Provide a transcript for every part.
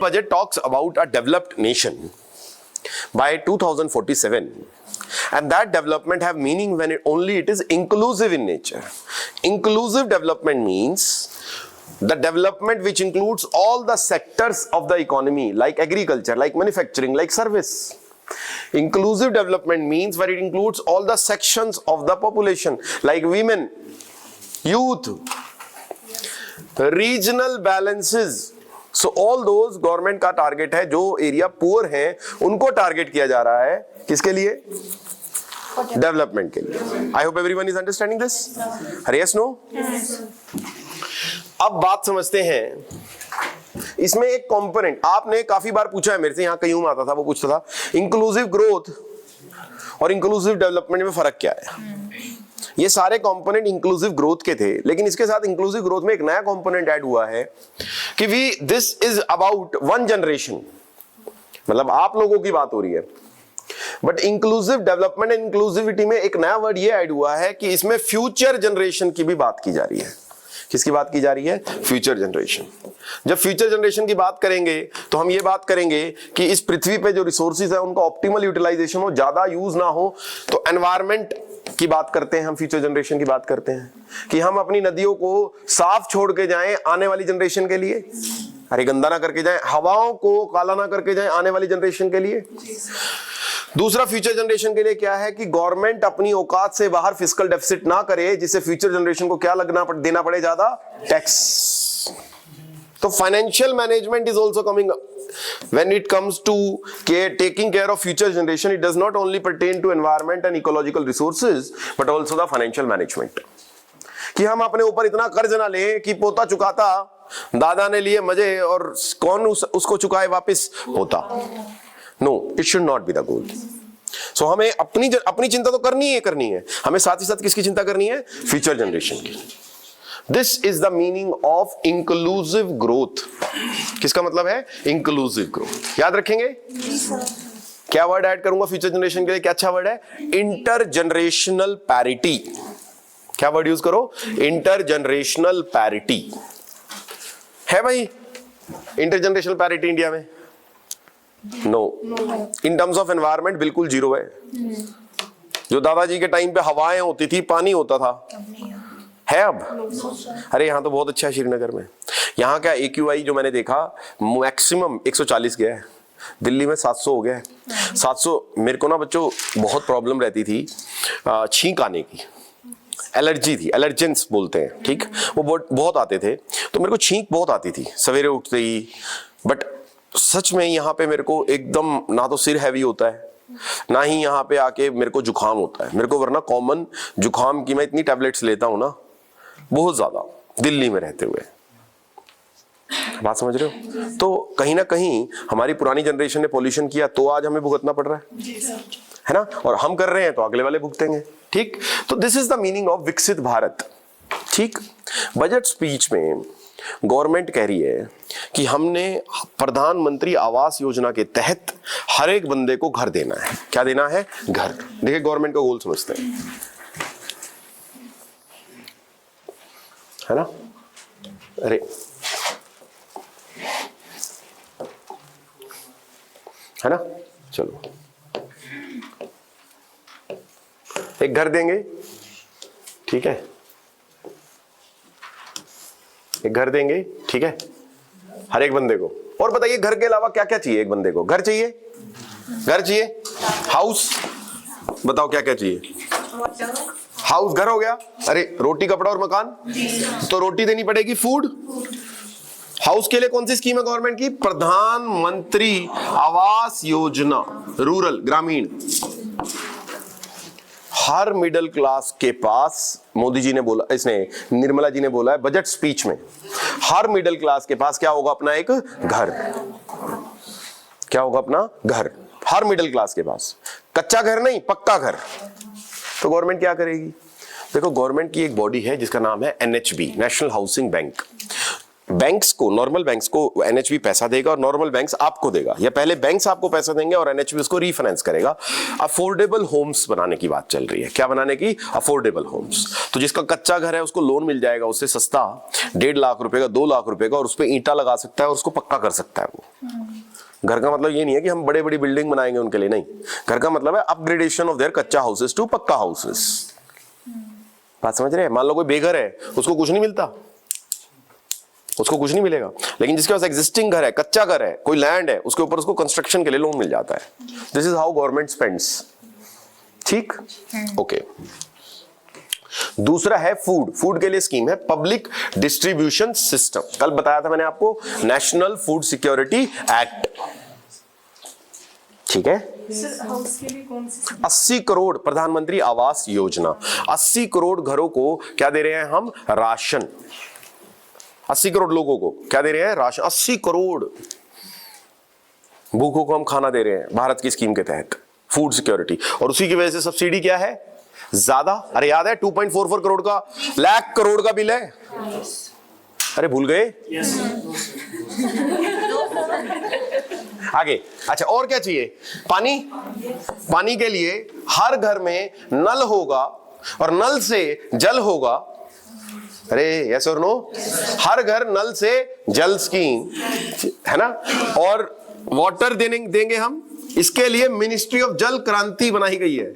Budget talks about a developed nation by 2047, and that development have meaning when it is inclusive in nature. Inclusive development means the development which includes all the sectors of the economy, like agriculture, like manufacturing, like service. Inclusive development means where it includes all the sections of the population, like women, youth, regional balances. So all those government का target है, जो area poor है उनको target किया जा रहा है, किसके लिए? डेवलपमेंट के लिए. I hope everyone is understanding this. Yes no? अब बात समझते हैं. इसमें एक कंपोनेंट आपने काफी बार पूछा है मेरे से, यहां कहीं आता था, वो पूछता था इंक्लूसिव ग्रोथ और इंक्लूसिव डेवलपमेंट में फर्क क्या है. ये सारे कंपोनेंट इंक्लूसिव ग्रोथ के थे, लेकिन इसके साथ इंक्लूसिव ग्रोथ में एक नया कंपोनेंट ऐड हुआ है कि this is about one generation, मतलब आप लोगों की बात हो रही है. But inclusive development and inclusivity में एक नया वर्ड ये ऐड हुआ है कि इसमें फ्यूचर जनरेशन की भी बात की जा रही है. किसकी बात की जा रही है? Future generation. जब फ्यूचर जनरेशन की बात करेंगे तो हम ये बात करेंगे कि इस पृथ्वी पे जो रिसोर्सेज है उनका ऑप्टिमल यूटिलाइजेशन हो, ज्यादा यूज ना हो. तो एनवायरमेंट की बात करते हैं हम, फ्यूचर जनरेशन की बात करते हैं कि हम अपनी नदियों को साफ छोड़ के जाएं आने वाली जनरेशन के लिए, अरे गंदा ना करके जाएं, हवाओं को काला ना करके जाएं आने वाली जनरेशन के लिए. दूसरा फ्यूचर जनरेशन के लिए क्या है कि गवर्नमेंट अपनी औकात से बाहर फिस्कल डेफिसिट ना करे, जिससे फ्यूचर जनरेशन को क्या देना पड़े? ज्यादा टैक्स. तो financial management is also coming when it comes to taking care of future generation. It does not only pertain to environment and ecological resources but also the financial management. कि हम अपने ऊपर इतना कर्ज ना लें कि पोता चुकाता, दादा ने लिए मजे और कौन उसको चुकाए वापस? पोता. No, it should not be the goal. So हमें अपनी चिंता तो करनी है, हमें साथ ही साथ किसकी चिंता करनी है? फ्यूचर जनरेशन की. This is the meaning of inclusive growth. किसका मतलब है? Inclusive growth. याद रखेंगे? क्या वर्ड ऐड करूंगा फ्यूचर जनरेशन के लिए? क्या अच्छा वर्ड है? Intergenerational parity. क्या वर्ड यूज करो? Intergenerational parity. है भाई इंटरजनरेशनल पैरिटी इंडिया में? No. In terms of environment बिल्कुल जीरो है. जो दादाजी के टाइम पे हवाएं होती थी, पानी होता था, है अब? अरे यहाँ तो बहुत अच्छा है श्रीनगर में. यहाँ का AQI जो मैंने देखा मैक्सिमम 140 गया है. दिल्ली में 700 हो गया है. 700. मेरे को ना बच्चों बहुत प्रॉब्लम रहती थी छींक आने की, एलर्जी थी, एलर्जेंस बोलते हैं, ठीक. वो बहुत आते थे, तो मेरे को छींक बहुत आती थी सवेरे उठते ही. बट सच में यहाँ पे मेरे को एकदम ना तो सिर हैवी होता है, ना ही यहाँ पे आके मेरे को जुकाम होता है. मेरे को वरना कॉमन जुकाम की मैं इतनी टैबलेट्स लेता हूँ ना, बहुत ज्यादा, दिल्ली में रहते हुए. बात समझ रहे हो? तो कहीं ना कहीं हमारी पुरानी जनरेशन ने पॉल्यूशन किया तो आज हमें भुगतना पड़ रहा है ना, और हम कर रहे हैं तो अगले वाले भुगतेंगे. ठीक. तो this is the meaning of विकसित भारत. ठीक. बजट स्पीच में गवर्नमेंट कह रही है कि हमने प्रधानमंत्री आवास योजना के तहत हर एक बंदे को घर देना है. क्या देना है? घर. देखिए गवर्नमेंट का गोल समझते हैं, है ना. अरे है ना, चलो एक घर देंगे, ठीक है, एक घर देंगे, ठीक है, हर एक बंदे को. और बताइए घर के अलावा क्या क्या चाहिए एक बंदे को? घर चाहिए, घर चाहिए, हाउस. बताओ क्या क्या चाहिए? हाउस, घर हो गया. अरे रोटी कपड़ा और मकान, तो रोटी देनी पड़ेगी, फूड. हाउस के लिए कौन सी स्कीम है गवर्नमेंट की? प्रधानमंत्री आवास योजना, रूरल, ग्रामीण. हर मिडिल क्लास के पास, मोदी जी ने बोला, इसने निर्मला जी ने बोला है बजट स्पीच में, हर मिडिल क्लास के पास क्या होगा? अपना एक घर. क्या होगा? अपना घर. हर मिडिल क्लास के पास. कच्चा घर नहीं, पक्का घर. तो गवर्नमेंट क्या करेगी? देखो गवर्नमेंट की एक बॉडी है जिसका नाम है NHB, national housing bank. Banks को, नॉर्मल बैंक्स को एनएचबी पैसा देगा और नॉर्मल बैंक्स आपको देगा, या पहले बैंक्स आपको पैसा देंगे और एनएचबी उसको रीफाइनेंस करेगा। अफोर्डेबल होम्स बनाने की बात चल रही है। क्या बनाने की? Affordable homes. तो जिसका कच्चा घर है उसको लोन मिल जाएगा उससे सस्ता, 1.5 लाख रुपए का, 2 लाख रुपए का, और उस पर ईंटा लगा सकता है और उसको पक्का कर सकता है। वो घर का मतलब ये नहीं है कि हम बड़े बड़ी बिल्डिंग बनाएंगे उनके लिए, नहीं। घर का मतलब है अपग्रेडेशन ऑफ देयर कच्चा हाउसेस टू पक्का हाउसेस। बात समझ रहे हैं? मान लो कोई बेघर है, उसको कुछ नहीं मिलता, उसको कुछ नहीं मिलेगा, लेकिन जिसके पास एग्जिस्टिंग घर है, कच्चा घर है, कोई लैंड है, उसके ऊपर उसको कंस्ट्रक्शन के लिए लोन मिल जाता है। This is how government spends. ठीक, ओके। दूसरा है फूड। फूड के लिए स्कीम है पब्लिक डिस्ट्रीब्यूशन सिस्टम। कल बताया था मैंने आपको, नेशनल फूड सिक्योरिटी एक्ट। ठीक है। हाउस के लिए कौन सी? 80 करोड़ प्रधानमंत्री आवास योजना, 80 करोड़ घरों को क्या दे रहे हैं हम? राशन। 80 करोड़ लोगों को क्या दे रहे हैं? राशन। 80 करोड़ भूखों को हम खाना दे रहे हैं भारत की स्कीम के तहत, फूड सिक्योरिटी। और उसी की वजह से सब्सिडी क्या है? ज्यादा। अरे याद है 2.44 करोड़ का, लाख करोड़ का बिल है। अरे भूल गए? आगे, अच्छा और क्या चाहिए? पानी। पानी के लिए हर घर में नल होगा और नल से जल होगा। अरे यस और नो? हर घर नल से जल स्कीम है ना। और वाटर देंगे हम, इसके लिए मिनिस्ट्री ऑफ जल क्रांति बनाई गई है।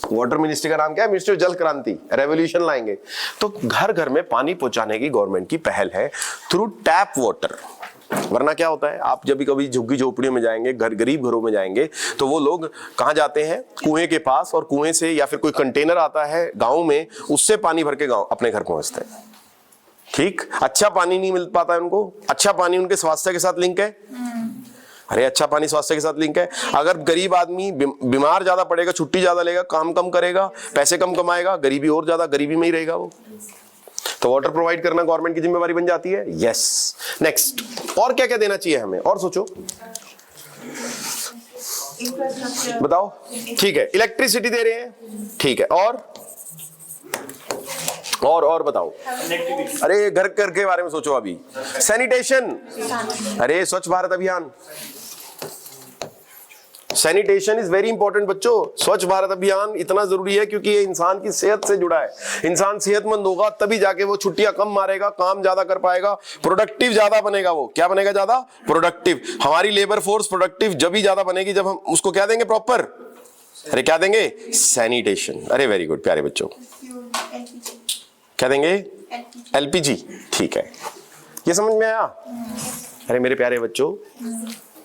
वाटर मिनिस्ट्री का नाम क्या है? मिनिस्ट्री ऑफ जल क्रांति। रेवोल्यूशन लाएंगे। तो घर घर में पानी पहुंचाने की गवर्नमेंट की पहल है थ्रू टैप वाटर। वरना क्या होता है, आप जब भी कभी झुग्गी झोपड़ियों में जाएंगे, गरीब घरों में जाएंगे, तो वो लोग कहां जाते हैं? कुएं के पास, और कुएं से या फिर कोई कंटेनर आता है गांव में, उससे पानी भर के गांव अपने घर पहुंचते हैं। ठीक, अच्छा पानी नहीं मिल पाता है उनको। अच्छा पानी उनके स्वास्थ्य के साथ लिंक है। अरे अच्छा पानी स्वास्थ्य के साथ लिंक है। अगर गरीब आदमी बीमार ज्यादा पड़ेगा, छुट्टी ज्यादा लेगा, काम कम करेगा, पैसे कम कमाएगा, गरीबी और ज्यादा, गरीबी में ही रहेगा वो। तो वाटर प्रोवाइड करना गवर्नमेंट की जिम्मेवारी बन जाती है। यस। नेक्स्ट, और क्या क्या देना चाहिए हमें? और सोचो, बताओ। ठीक है, इलेक्ट्रिसिटी दे रहे हैं, ठीक है। और बताओ। अरे घर घर के बारे में सोचो अभी। सैनिटेशन, अरे स्वच्छ भारत अभियान। सैनिटेशन इज वेरी इंपॉर्टेंट बच्चों। स्वच्छ भारत अभियान इतना जरूरी है क्योंकि ये इंसान की सेहत से जुड़ा है। इंसान सेहतमंद होगा तभी जाके वो छुट्टियां कम मारेगा, काम ज्यादा कर पाएगा, प्रोडक्टिव ज्यादा बनेगा। वो क्या बनेगा? ज्यादा प्रोडक्टिव। हमारी लेबर फोर्स प्रोडक्टिव जब ही ज्यादा बनेगी जब हम उसको क्या देंगे? प्रॉपर, अरे क्या देंगे? सैनिटेशन। अरे वेरी गुड प्यारे बच्चों, क्या देंगे? एलपीजी। ठीक है, ये समझ में आया? अरे मेरे प्यारे बच्चों,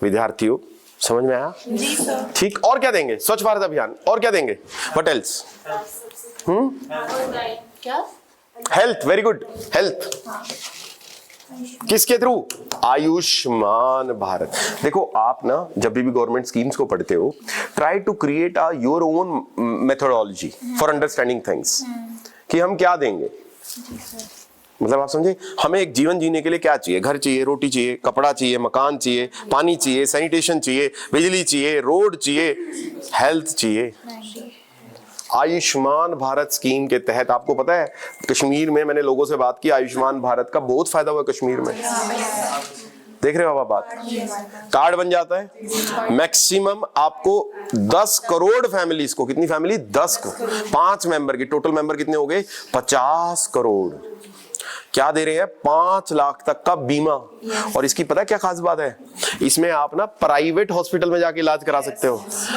विद्यार्थियों, समझ में आया? जी सर। ठीक, और क्या देंगे? स्वच्छ भारत अभियान। और क्या देंगे? What else? क्या? हेल्थ। Very good, health. किसके थ्रू? आयुष्मान भारत। देखो आप ना जब भी गवर्नमेंट स्कीम्स को पढ़ते हो, try to create your own methodology for understanding things, कि हम क्या देंगे। मतलब आप समझे, हमें एक जीवन जीने के लिए क्या चाहिए? घर चाहिए, रोटी चाहिए, कपड़ा चाहिए, मकान चाहिए, पानी चाहिए, सैनिटेशन चाहिए, बिजली चाहिए, रोड चाहिए, हेल्थ चाहिए। आयुष्मान भारत स्कीम के तहत आपको पता है कश्मीर में, मैंने लोगों से बात की, आयुष्मान भारत का बहुत फायदा हुआ कश्मीर में। देख रहे हो आप बात? कार्ड बन जाता है, मैक्सिमम आपको 10 करोड़ फैमिलीज को, कितनी फैमिली? 10 करोड़, 5 मेंबर की, टोटल मेंबर कितने हो गए? 50 करोड़। क्या दे रहे हैं? 5 लाख तक का बीमा। और इसकी पता है क्या खास बात है? इसमें आप ना प्राइवेट हॉस्पिटल में जाके इलाज करा सकते हो।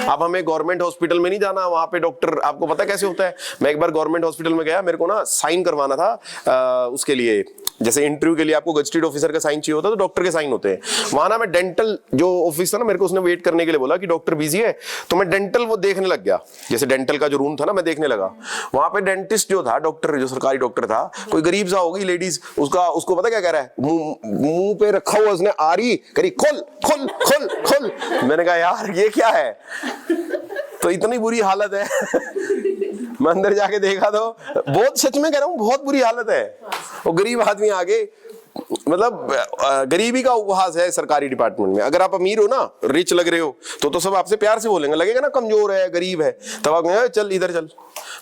अब हमें गवर्नमेंट हॉस्पिटल में नहीं जाना, वहां पे डॉक्टर, आपको पता कैसे होता है? मैं एक बार गवर्नमेंट हॉस्पिटल में गया, मेरे को ना साइन करवाना था उसके लिए, जैसे इंटरव्यू के लिए आपको गजेटेड ऑफिसर का साइन चाहिए होता है, तो डॉक्टर के साइन होते हैं। वहां ना मैं डेंटल जो ऑफिस था ना, मेरे को उसने वेट करने के लिए बोला कि डॉक्टर बिजी है, तो मैं डेंटल वो देखने लग गया, जैसे डेंटल का जो रूम था ना, मैं देखने लगा। वहां पे डेंटिस्ट जो था, डॉक्टर जो सरकारी डॉक्टर था, कोई गरीब सा होगी लेडीज, उसको पता क्या कह रहा है? मुंह पे रखा हुआ उसने आरी करी, खोल खोल खोल खोल। मैंने कहा यार ये क्या है? तो इतनी बुरी हालत है। मैं अंदर जाके देखा तो बहुत, सच में कह रहा हूँ, बहुत बुरी हालत है। वो गरीब आदमी आगे, मतलब गरीबी का उपहास है सरकारी डिपार्टमेंट में। अगर आप अमीर हो ना, रिच लग रहे हो, तो सब आपसे प्यार से बोलेंगे, लगेगा ना कमजोर है, गरीब है, तब आप कहेंगे चल इधर चल।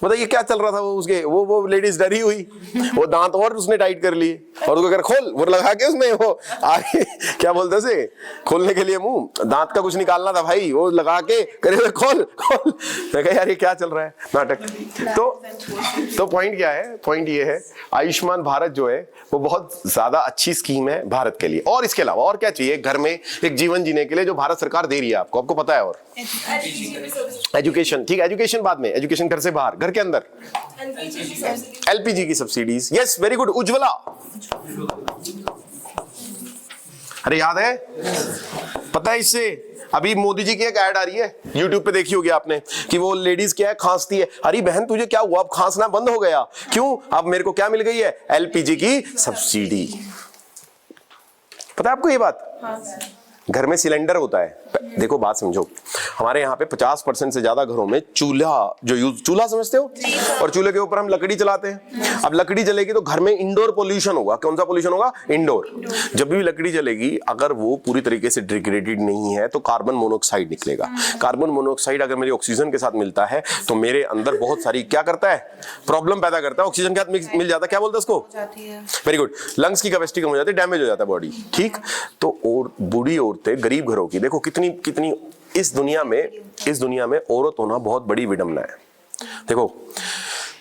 मतलब ये क्या चल रहा था? वो लेडीज डरी हुई, वो दांत और उसने टाइट कर लिए, और उसको कह खोल, वो लगा के उसमें वो आगे क्या बोलते से खोलने के लिए मुंह, दांत का कुछ निकालना था भाई, वो लगा के करे खोल खोल। मैं कहा यार ये क्या चल रहा है नाटक। तो पॉइंट क्या है, पॉइंट ये है आयुष्मान भारत जो है वो बहुत ज्यादा अच्छी स्कीम है भारत के लिए। और इसके अलावा और क्या चाहिए घर में एक जीवन जीने के लिए जो भारत सरकार दे रही है आपको, आपको पता है। और एजुकेशन, ठीक है, एजुकेशन बाद में, एजुकेशन घर से बाहर, घर के अंदर एलपीजी की subsidies, yes very good, Ujjwala, अरे याद है, पता है इससे अभी मोदी जी की एक ऐड आ रही है यूट्यूब पे, देखी होगी आपने, कि वो लेडीज क्या है खांसती है, अरे बहन तुझे क्या हुआ, अब खांसना बंद हो गया, क्यों, अब मेरे को क्या मिल गई है, एलपीजी की सब्सिडी। पता है आपको ये बात? घर में सिलेंडर होता है, देखो बात समझो, हमारे यहाँ पे 50% से ज्यादा घरों में चूल्हा जो यूज, चूल्हा समझते हो, और चूल्हे के ऊपर हम लकड़ी चलाते हैं। अब लकड़ी जलेगी तो घर में इंडोर पोल्यूशन होगा, कौन सा पोल्यूशन होगा, इंडोर। जब भी लकड़ी जलेगी अगर वो पूरी तरीके से डिग्रेडेड नहीं है तो कार्बन मोनोऑक्साइड निकलेगा। कार्बन मोनोऑक्साइड अगर मेरी ऑक्सीजन के साथ मिलता है तो मेरे अंदर बहुत सारी क्या करता है, प्रॉब्लम पैदा करता है। ऑक्सीजन के साथ मिल जाता है, क्या बोलते हैं उसको, वेरी गुड, लंग्स की कैपेसिटी कम हो जाती है, डैमेज हो जाता है बॉडी, ठीक। तो और बूढ़ी औरतें, गरीब घरों की, देखो कितनी कितनी इस दुनिया में औरत होना बहुत बड़ी विडंबना है। देखो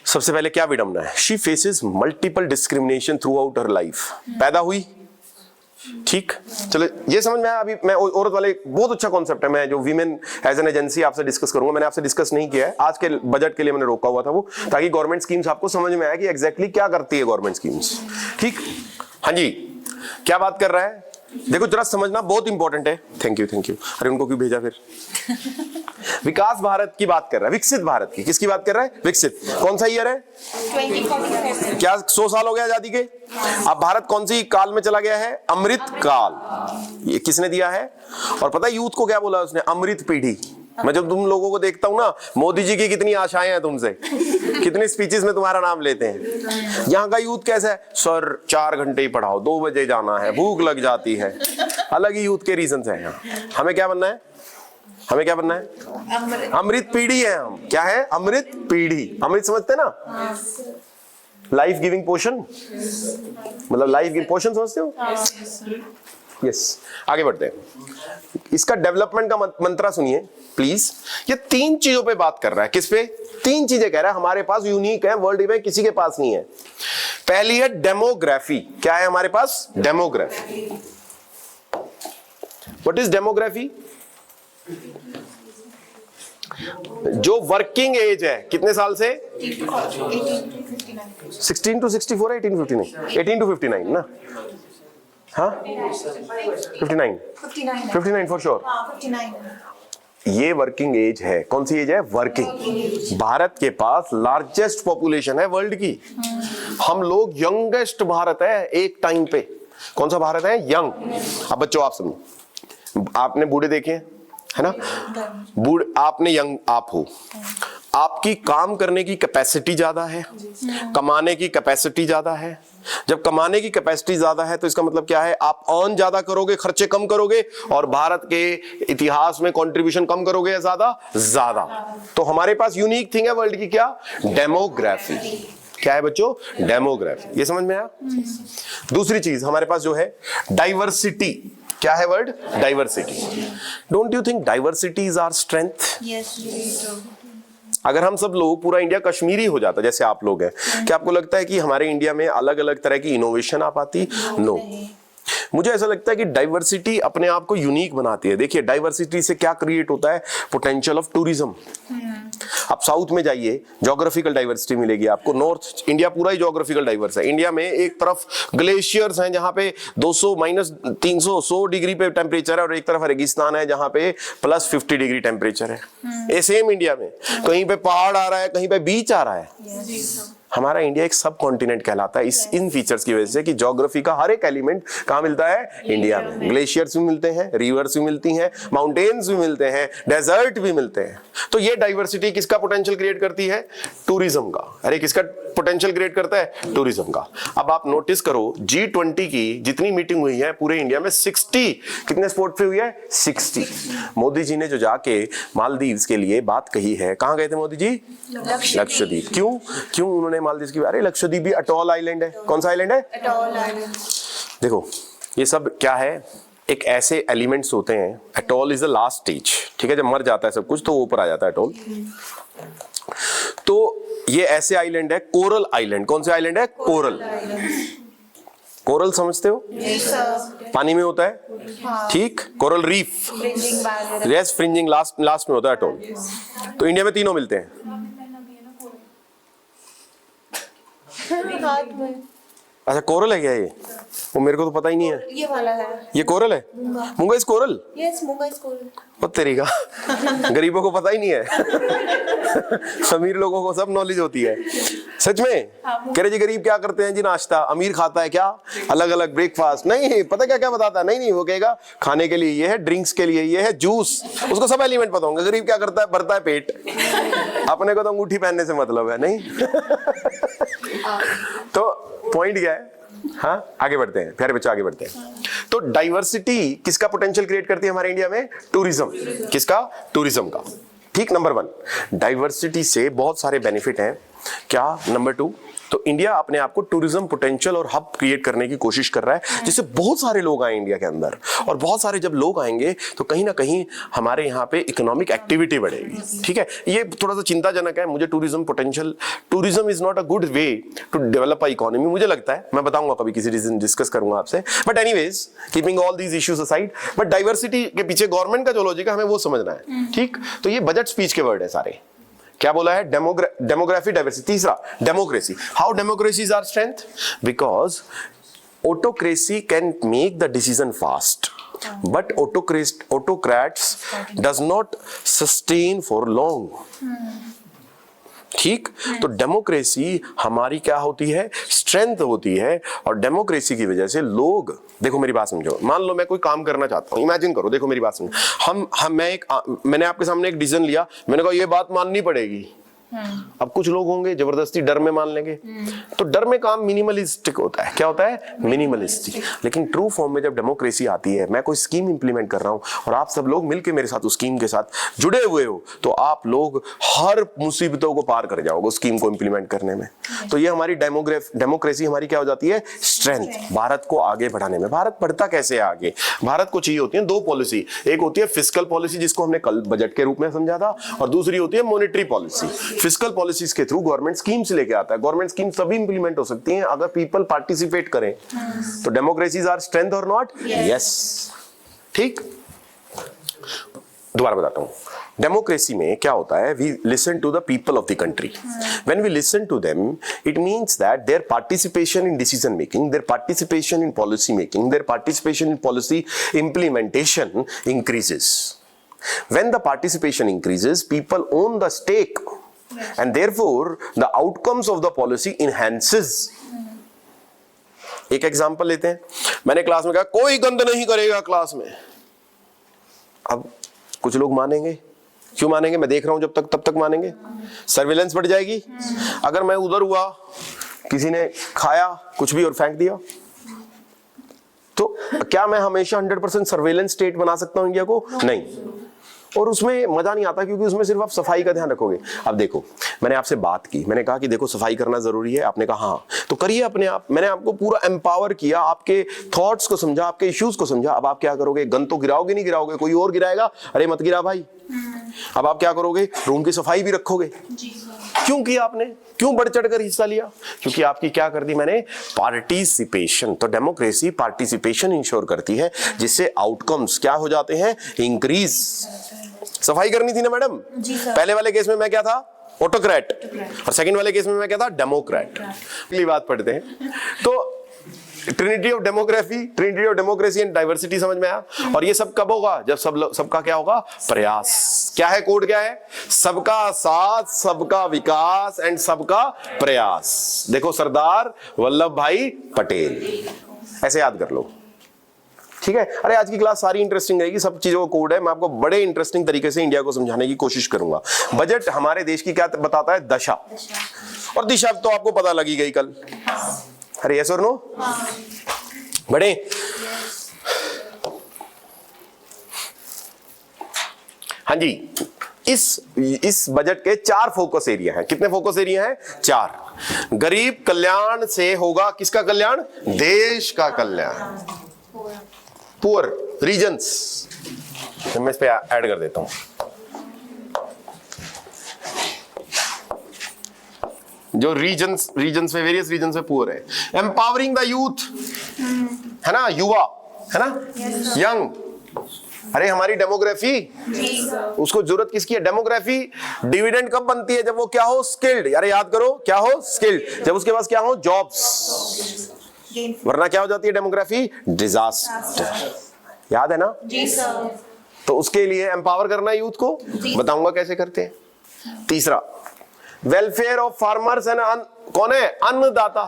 सबसे पहले क्या विडंबना है, she faces multiple discrimination through out her life. पैदा हुई, ठीक, चलो ये समझ में आया। अभी मैं औरत वाले बहुत अच्छा कॉन्सेप्ट है, मैं जो वीमेन एज एन एजेंसी आपसे डिस्कस करूंगा, मैंने आपसे डिस्कस नहीं किया है, आज के बजट के लिए मैंने रोका हुआ था वो, ताकि गवर्नमेंट स्कीम्स आपको समझ में आए कि एग्जैक्टली क्या करती है गवर्नमेंट स्कीम्स, ठीक। हाँ जी, क्या बात कर रहा है, देखो जरा समझना बहुत इंपॉर्टेंट है। थैंक यू, अरे उनको क्यों भेजा फिर। विकास भारत की बात कर रहा है, विकसित भारत की, किसकी बात कर रहा है, विकसित। कौन सा ईयर है, 2044। क्या 100 साल हो गया आजादी के। अब भारत कौन सी काल में चला गया है, अमृत काल। ये किसने दिया है, और पता है यूथ को क्या बोला उसने, अमृत पीढ़ी। मैं जब तुम लोगों को देखता हूं ना, मोदी जी की कितनी आशाएं हैं तुमसे, कितनी स्पीचेस में तुम्हारा नाम लेते हैं। यहाँ का यूथ कैसा है, सर 4 घंटे ही पढ़ाओ, 2 बजे जाना है, भूख लग जाती है, अलग ही यूथ के रीजन है यहाँ। हमें क्या बनना है, हमें क्या बनना है, अमृत पीढ़ी है हम। क्या है, अमृत पीढ़ी। अमृत समझते ना, लाइफ गिविंग पोशन, मतलब लाइफ गिविंग पोशन समझते हो, यस। आगे बढ़ते हैं, इसका डेवलपमेंट का मंत्रा सुनिए प्लीज। ये 3 चीजों पे बात कर रहा है, किस पे, 3 चीजें कह रहा है हमारे पास यूनिक है, वर्ल्ड में किसी के पास नहीं है। पहली है डेमोग्राफी। क्या है हमारे पास, डेमोग्राफी। व्हाट इज डेमोग्राफी, जो वर्किंग एज है, कितने साल से, 16 to 64 है, 18 to 59, 18 to 59 ना, हाँ 59 फॉर श्योर। ये वर्किंग एज है, कौन सी एज है, वर्किंग। भारत के पास लार्जेस्ट पॉपुलेशन है वर्ल्ड की, हम लोग यंगेस्ट भारत है एक टाइम पे। कौन सा भारत है, यंग। अब बच्चों आप समझो, आपने बूढ़े देखे है ना, बूढ़े, आपने यंग, आप हो, आपकी काम करने की कैपेसिटी ज्यादा है, कमाने की कैपेसिटी ज्यादा है। जब कमाने की कैपेसिटी ज्यादा है तो इसका मतलब क्या है, आप अर्न ज्यादा करोगे, खर्चे कम करोगे, और भारत के इतिहास में कंट्रीब्यूशन कम करोगे या ज्यादा। तो हमारे पास यूनिक थिंग है वर्ल्ड की, क्या, डेमोग्राफी। क्या है बच्चों, डेमोग्राफी। ये समझ में आया। दूसरी चीज हमारे पास जो है डाइवर्सिटी। क्या है word, diversity. Don't you think diversity is our strength? अगर हम सब लोग, पूरा इंडिया कश्मीरी हो जाता जैसे आप लोग हैं, क्या आपको लगता है कि हमारे इंडिया में अलग अलग तरह की इनोवेशन आ पाती? नो। मुझे ऐसा लगता है कि डाइवर्सिटी अपने आप को यूनिक बनाती है। देखिए डाइवर्सिटी से क्या क्रिएट होता है, पोटेंशियल ऑफ टूरिज्म। आप साउथ में जाइए, ज्योग्राफिकल डाइवर्सिटी मिलेगी आपको। नॉर्थ इंडिया पूरा ही ज्योग्राफिकल डाइवर्स है। इंडिया में एक तरफ ग्लेशियर्स हैं जहां पे 200 - 300 100 डिग्री पे टेम्परेचर है, और एक तरफ रेगिस्तान है जहां पे +50 डिग्री टेम्परेचर है। ये सेम इंडिया में कहीं पे पहाड़ आ रहा है, कहीं पे बीच आ रहा है। हमारा इंडिया एक सब कॉन्टिनेंट कहलाता है इन फीचर्स की वजह से कि ज्योग्राफी का हर एक एलिमेंट कहाँ मिलता है, इंडिया में। ग्लेशियर्स भी मिलते हैं, रिवर्स भी मिलती हैं, माउंटेन्स भी मिलते हैं, डेजर्ट भी मिलते हैं। तो ये डाइवर्सिटी किसका पोटेंशियल क्रिएट करती है, टूरिज्म का। अरे किसका पोटेंशियल क्रिएट करता है, टूरिज्म का। अब आप नोटिस करो G20 की जितनी मीटिंग हुई है पूरे इंडिया में 60 कितने स्पॉट पे हुई है, 60। मोदी जी ने जो जाके मालदीव्स के लिए बात कही है, कहाँ गए थे मोदी जी, लक्षद्वीप। क्यों उन्होंने मालदीव की, अरे लक्षद्वीप भी अटॉल आइलैंड है। कौन सा आइलैंड है? Atoll island. देखो ये सब क्या है, एक ऐसे एलिमेंट्स होते हैं, atoll is the last stage, ठीक है, जब मर जाता है सब कुछ तो ऊपर आ जाता है अटॉल। तो ये ऐसे आइलैंड है, कोरल आइलैंड। कौन से आइलैंड है? कोरल। कोरल समझते हो? Yes, sir. पानी में होता है, ठीक। Coral reef, Fringing barrier. Yes, fringing last में होता है अटॉल। तो इंडिया में तीनों मिलते हैं। हाथ में अच्छा कोरल है क्या ये? वो मेरे को तो पता ही नहीं है। ये वाला है। ये कोरल है? मूंगा इस coral? Yes, Munga is coral. वो तेरी का गरीबों को पता ही नहीं है। अमीर लोगों को सब नॉलेज होती है। सच में कह रहे जी गरीब क्या करते हैं जी? नाश्ता। अमीर खाता है क्या? अलग अलग ब्रेकफास्ट। नहीं पता क्या क्या बताता है? नहीं वो कहेगा खाने के लिए ये है, ड्रिंक्स के लिए ये है, जूस, उसको सब एलिमेंट पता होंगे। गरीब क्या करता है? भरता है पेट। अपने को तो अंगूठी पहनने से मतलब है, नहीं? तो पॉइंट क्या है? हाँ आगे बढ़ते हैं प्यारे बच्चों, आगे बढ़ते हैं। तो डाइवर्सिटी किसका पोटेंशियल क्रिएट करती है हमारे इंडिया में? टूरिज्म। किसका? टूरिज्म का। ठीक, नंबर 1 डाइवर्सिटी से बहुत सारे बेनिफिट हैं। क्या? नंबर 2 तो इंडिया अपने आप को टूरिज्म पोटेंशियल और हब क्रिएट करने की कोशिश कर रहा है, जिससे बहुत सारे लोग आए इंडिया के अंदर, और बहुत सारे जब लोग आएंगे तो कहीं ना कहीं हमारे यहाँ पे इकोनॉमिक एक्टिविटी बढ़ेगी। ठीक है, ये थोड़ा सा चिंताजनक है मुझे। Tourism potential, tourism is not a good way to develop a economy, मुझे लगता है। मैं बताऊंगा कभी किसी दिन, डिस्कस करूंगा आपसे। But anyways, keeping all these issues aside, but diversity के पीछे गवर्नमेंट का जो लॉजिक है हमें वो समझना है। ठीक, तो ये बजट स्पीच के वर्ड है सारे। क्या बोला है? Demography, diversity. तीसरा democracy. How democracy is our strength? Because autocracy can make the decision fast, but autocrats does not sustain for long. ठीक, तो डेमोक्रेसी हमारी क्या होती है? स्ट्रेंथ होती है। और डेमोक्रेसी की वजह से लोग, देखो मेरी बात समझो, मान लो मैं कोई काम करना चाहता हूं, इमेजिन करो, देखो मेरी बात समझो, मैंने आपके सामने एक डिसीजन लिया, मैंने कहा ये बात माननी पड़ेगी। अब कुछ लोग होंगे जबरदस्ती डर में मान लेंगे, तो डर में काम मिनिमलिस्टिक होता है। क्या होता है? मिनिमलिस्टिक। लेकिन ट्रू फॉर्म में जब डेमोक्रेसी आती है, मैं कोई स्कीम इंप्लीमेंट कर रहा हूं और आप सब लोग मिलकर मेरे साथ उस स्कीम के साथ जुड़े हुए हो, तो आप लोग हर मुसीबतों को पार कर जाओगे स्कीम को इंप्लीमेंट करने में। तो ये हमारी डेमोक्रेसी हमारी क्या हो जाती है? स्ट्रेंथ, भारत को आगे बढ़ाने में। भारत बढ़ता कैसे है आगे? भारत को चाहिए होती है 2 पॉलिसी। एक होती है फिस्कल पॉलिसी, जिसको हमने कल बजट के रूप में समझा था, और दूसरी होती है मॉनेटरी पॉलिसी। फिस्कल पॉलिसीज के थ्रू गवर्नमेंट स्कीम्स लेके आता है। गवर्नमेंट स्कीम तभी इंप्लीमेंट हो सकती हैं अगर पीपल पार्टिसिपेट करें। तो डेमोक्रेसी इज आवर स्ट्रेंथ और नॉट? यस। ठीक, दोबारा बताता हूं। डेमोक्रेसी में क्या होता है? We listen to the people of the country. When we listen to them, it means that their participation in decision making, their participation in policy making, their participation in policy implementation increases. When the participation increases, people own the stake, and therefore the outcomes of the policy enhances. एक example लेते हैं। मैंने class में कहा कोई गंद नहीं करेगा क्लास में। अब कुछ लोग मानेंगे। क्यों मानेंगे? मैं देख रहा हूं जब तक, तब तक मानेंगे। सर्विलेंस बढ़ जाएगी। अगर मैं उधर हुआ, किसी ने खाया कुछ भी और फेंक दिया, तो क्या मैं हमेशा 100% सर्वेलेंस स्टेट बना सकता हूं इंडिया को? नहीं। और उसमें मजा नहीं आता, क्योंकि उसमें सिर्फ आप सफाई का ध्यान रखोगे। अब देखो, मैंने आपसे बात की, मैंने कहा कि देखो सफाई करना जरूरी है, आपने कहा हाँ, तो करिए अपने आप। मैंने आपको पूरा एम्पावर किया, आपके थॉट्स को समझा, आपके इश्यूज को समझा। अब आप क्या करोगे? गन तो गिराओगे नहीं, गिराओगे कोई और गिराएगा, अरे मत गिरा भाई। अब आप क्या करोगे? रूम की सफाई भी रखोगे। क्यों किया आपने? क्यों बढ़ चढ़कर हिस्सा लिया? क्योंकि आपकी क्या कर दी मैंने? पार्टिसिपेशन। तो डेमोक्रेसी पार्टिसिपेशन इंश्योर करती है, जिससे आउटकम्स क्या हो जाते हैं? इंक्रीज। सफाई करनी थी ना मैडम? पहले वाले केस में मैं क्या था? ऑटोक्रेट, और सेकंड वाले केस में मैं क्या था? डेमोक्रेट। अगली बात पढ़ते हैं। तो Trinity of democracy and diversity समझ में आया। और ये सब कब होगा? जब सबका क्या होगा? प्रयास। क्या है कोड? क्या है? सबका साथ, सबका विकास एंड सबका प्रयास। देखो सरदार वल्लभ भाई पटेल, ऐसे याद कर लो। ठीक है। अरे आज की क्लास सारी इंटरेस्टिंग रहेगी, सब चीजों का कोड है। मैं आपको बड़े इंटरेस्टिंग तरीके से इंडिया को समझाने की कोशिश करूंगा। बजट हमारे देश की क्या बताता है? दशा। और दिशा तो आपको पता लगी गई कल। अरे यस और नो? बड़े हाँ जी, इस बजट के 4 फोकस एरिया हैं। कितने फोकस एरिया हैं? 4। गरीब कल्याण से होगा किसका कल्याण? देश का कल्याण। पुअर रीजन्स मैं इस पे ऐड कर देता हूं। जो रीजन्स में वेरियस रीजन्स में पुअर है। एम्पावरिंग द यूथ, है ना, युवा, है ना, यंग। अरे हमारी डेमोग्राफी, उसको जरूरत किसकी है? डेमोग्राफी डिविडेंड कब बनती है? जब वो क्या हो? स्किल्ड। अरे याद करो, क्या हो? स्किल्ड। जब उसके पास क्या हो? जॉब्स। वरना क्या हो जाती है डेमोग्राफी? डिजास्टर। याद है ना? जी सर। तो उसके लिए एम्पावर करना है यूथ को, बताऊंगा कैसे करते हैं। तीसरा, वेलफेयर ऑफ फार्मर्स एंड कौन है? अन्नदाता।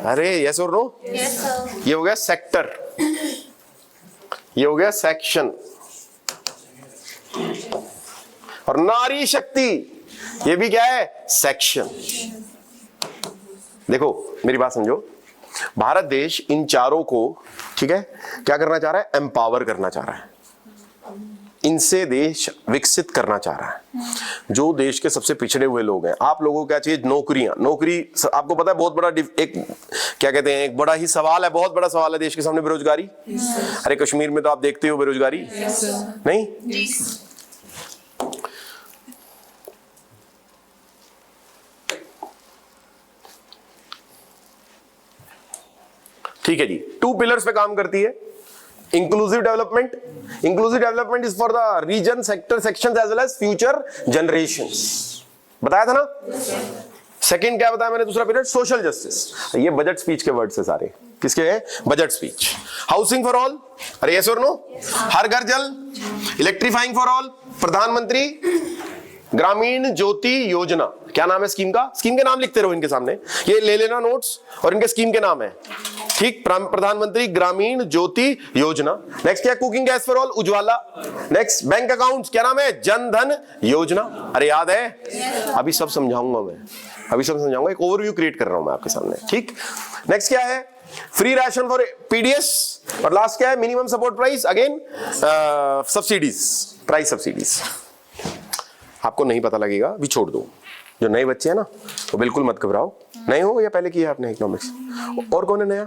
अरे यस और नो? Yes sir. ये हो गया सेक्टर, ये हो गया सेक्शन। और नारी शक्ति, ये भी क्या है? सेक्शन। देखो मेरी बात समझो, भारत देश इन चारों को, ठीक है, क्या करना चाह रहा है? एम्पावर करना चाह रहा है, इनसे देश विकसित करना चाह रहा है। जो देश के सबसे पिछड़े हुए लोग हैं, आप लोगों को क्या चाहिए? नौकरियां। नौकरी आपको पता है बहुत बड़ा एक क्या कहते हैं, एक बड़ा ही सवाल है, बहुत बड़ा सवाल है देश के सामने, बेरोजगारी। अरे कश्मीर में तो आप देखते हो बेरोजगारी, नहीं? ठीक है जी, 2 पिलर्स पे काम करती है। Inclusive development, inclusive development is for the region, sector, sections as well as future generations. बताया था ना? सेकंड क्या बताया मैंने? दूसरा पिलर सोशल जस्टिस। ये बजट स्पीच के वर्ड्स है सारे। किसके हैं? Budget speech. Housing for all, अरे यस और नो? हर घर जल, इलेक्ट्रीफाइंग फॉर ऑल, प्रधानमंत्री ग्रामीण ज्योति योजना। क्या नाम है स्कीम का? स्कीम के नाम लिखते रहो इनके सामने, ये ले लेना नोट्स, और इनके स्कीम के नाम है, ठीक? प्रधानमंत्री ग्रामीण ज्योति योजना। नेक्स्ट क्या? Cooking gas for all, Ujjwala. Next bank accounts, क्या नाम है? जन धन योजना। अरे याद है? अभी सब समझाऊंगा मैं, अभी सब समझाऊंगा, एक ओवरव्यू क्रिएट कर रहा हूं मैं आपके सामने, ठीक? नेक्स्ट क्या है? Free ration for PDS. और लास्ट क्या है? Minimum support price, again subsidies, price subsidies. आपको नहीं पता लगेगा भी छोड़ दो, जो नए बच्चे हैं ना वो बिल्कुल मत घबराओ। नए हो या पहले किया आपने इकोनॉमिक्स? और कौन है नया?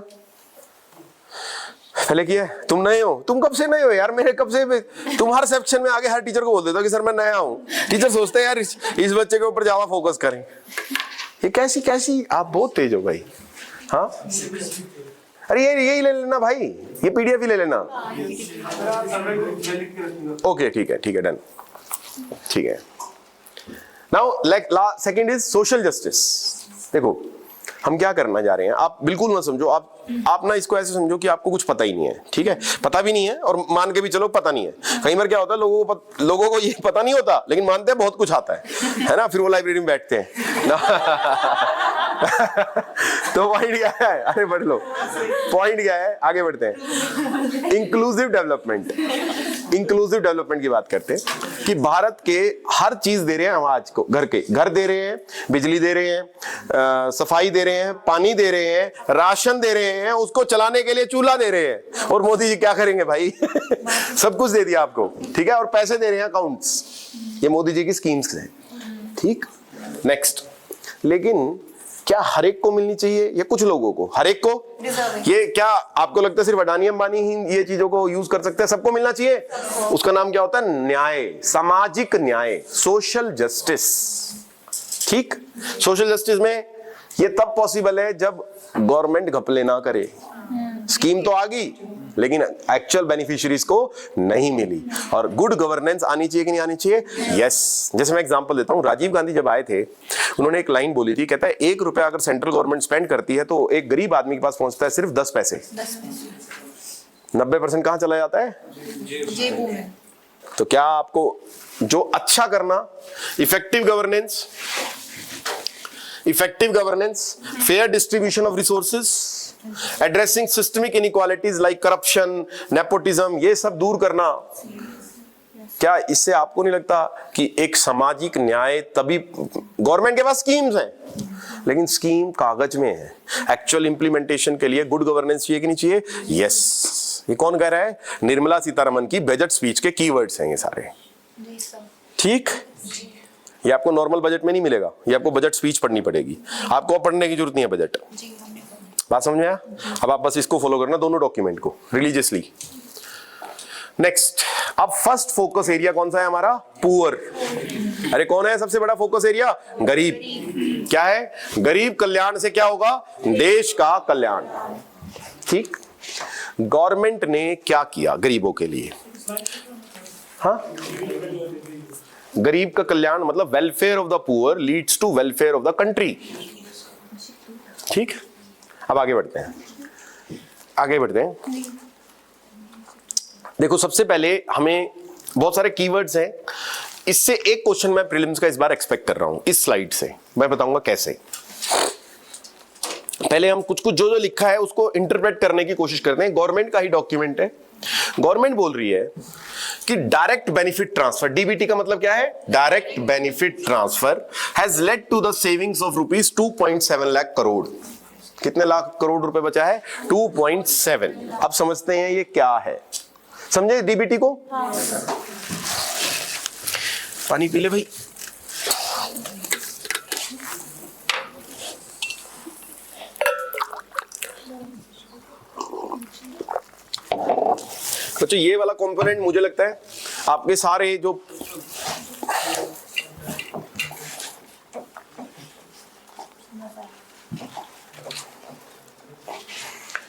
पहले किया है? तुम नए हो? तुम कब से नए हो यार? मेरे कब से, तुम हर सेक्शन में आगे हर टीचर को बोल देते हो कि सर मैं नया हूँ। टीचर सोचते हैं यार इस बच्चे के ऊपर ज्यादा फोकस करें। ये कैसी आप बहुत तेज हो भाई। हाँ अरे यही ले लेना भाई, ये पीडीएफ ही ले लेना। ओके ठीक है डन, ठीक है। Now like second is social justice. देखो हम क्या करना जा रहे हैं, आप बिल्कुल मत समझो, आप ना इसको ऐसे समझो कि आपको कुछ पता ही नहीं है, ठीक है? पता भी नहीं है और मान के भी चलो पता नहीं है। कई बार क्या होता है, लोगों को ये पता नहीं होता लेकिन मानते हैं बहुत कुछ आता है ना? फिर वो लाइब्रेरी में बैठते हैं तो पॉइंट क्या है? अरे बढ़ लो, पॉइंट क्या है? आगे बढ़ते हैं। इंक्लूसिव डेवलपमेंट, इंक्लूसिव डेवलपमेंट की बात करते हैं कि भारत के हर चीज दे रहे हैं हम आज को, घर दे रहे हैं, बिजली दे रहे हैं, सफाई दे रहे हैं, पानी दे रहे हैं, राशन दे रहे हैं, उसको चलाने के लिए चूल्हा दे रहे हैं। और मोदी जी क्या करेंगे भाई? सब कुछ दे दिया आपको, ठीक है? और पैसे दे रहे हैं अकाउंट्स। ये मोदी जी की स्कीम्स हैं, ठीक? नेक्स्ट, लेकिन क्या हर एक को मिलनी चाहिए या कुछ लोगों को? हर एक को? ये क्या आपको लगता है सिर्फ अडानी अंबानी ही ये चीजों को यूज कर सकते हैं? सबको मिलना चाहिए? उसका नाम क्या होता है? न्याय, सामाजिक न्याय, सोशल जस्टिस, ठीक? सोशल जस्टिस में ये तब पॉसिबल है जब गवर्नमेंट घपले ना करे। स्कीम तो आ गई लेकिन एक्चुअल बेनिफिशियरीज को नहीं मिली। और गुड गवर्नेंस आनी चाहिए कि नहीं आनी चाहिए? यस। जैसे मैं एग्जांपल देता हूं, राजीव गांधी जब आए थे उन्होंने एक लाइन बोली थी, कहता है 1 रुपया अगर सेंट्रल गवर्नमेंट स्पेंड करती है तो एक गरीब आदमी के पास पहुंचता है सिर्फ 10 पैसे। 90% कहां चला जाता है? जेबू में। तो क्या आपको जो अच्छा करना, effective governance, fair distribution of resources, addressing systemic inequalities like corruption, nepotism, ये सब दूर करना, क्या इससे आपको नहीं लगता कि एक सामाजिक न्याय? तभी गवर्नमेंट के पास स्कीम्स हैं लेकिन स्कीम कागज में है, एक्चुअल इंप्लीमेंटेशन के लिए गुड गवर्नेंस चाहिए कि नहीं चाहिए? यस। ये कौन कह रहा है? निर्मला सीतारमण की बजट स्पीच के कीवर्ड्स हैं ये सारे, ठीक, ये आपको नॉर्मल बजट में नहीं मिलेगा, ये आपको बजट स्पीच पढ़नी पड़ेगी, आपको अब पढ़ने की जरूरत नहीं है बजट। जी हमने पढ़ा। बात समझ में आया? अब आप बस इसको फॉलो करना, दोनों डॉक्यूमेंट को रिलीजियसली। नेक्स्ट, अब फर्स्ट फोकस एरिया कौन सा है हमारा? पुअर। अरे कौन है सबसे बड़ा फोकस एरिया? गरीब। क्या है? गरीब कल्याण से क्या होगा? देश का कल्याण। ठीक, गवर्नमेंट ने क्या किया गरीबों के लिए? हाँ, गरीब का कल्याण मतलब welfare of the poor leads to welfare of the country. ठीक, अब आगे बढ़ते हैं, आगे बढ़ते हैं। देखो सबसे पहले हमें बहुत सारे कीवर्ड्स हैं, इससे एक क्वेश्चन मैं प्रीलिम्स का इस बार एक्सपेक्ट कर रहा हूं इस स्लाइड से, मैं बताऊंगा कैसे। पहले हम कुछ कुछ जो लिखा है उसको इंटरप्रेट करने की कोशिश करते हैं। गवर्नमेंट का ही डॉक्यूमेंट है, गवर्नमेंट बोल रही है कि डायरेक्ट बेनिफिट ट्रांसफर, डीबीटी का मतलब क्या है? Direct benefit transfer has led to the savings of ₹2.7 lakh crore. कितने लाख करोड़ रुपए बचा है? 2.7। अब समझते हैं ये क्या है, समझे डीबीटी को? पानी पी ले भाई। तो ये वाला कंपोनेंट मुझे लगता है आपके सारे जो